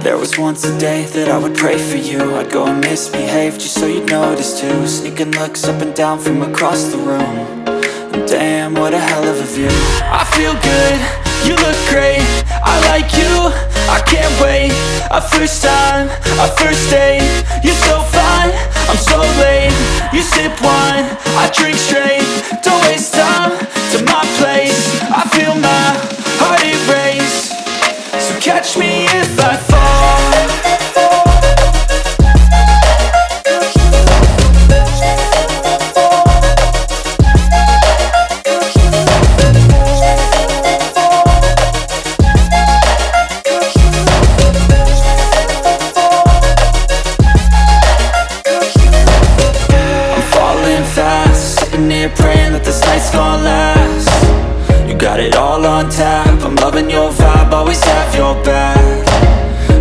There was once a day that I would pray for you. I'd go and misbehave just so you'd notice too. Sneaking looks up and down from across the room. And damn, what a hell of a view. I feel good, you look great, I like you, I can't wait. A first time, a first date, you're so fine, I'm so late. You sip wine, I drink straight. Don't waste time to my place. I feel my heart erase. So catch me if I fall. Praying that this night's gonna last. You got it all on tap, I'm loving your vibe, always have your back.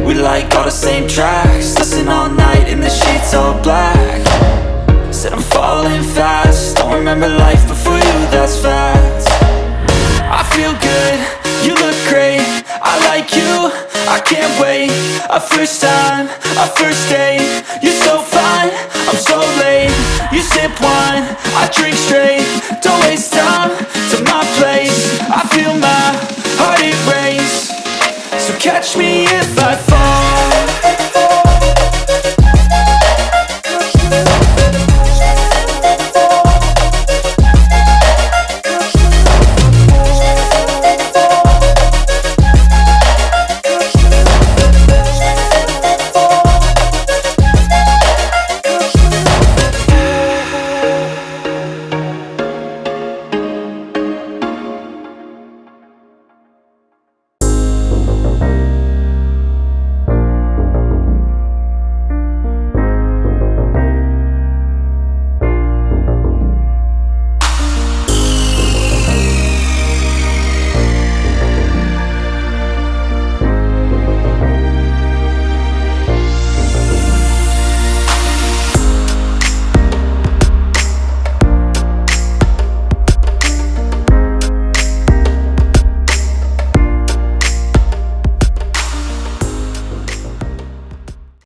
We like all the same tracks, listen all night in the sheets all black. Said I'm falling fast, don't remember life before you, that's fact. I feel good, you look great, I like you, I can't wait. A first time, a first date, you're so fine, I'm so late. You sip wine, I drink straight. Don't waste time to my place. I feel my heart erase. So catch me if I fall.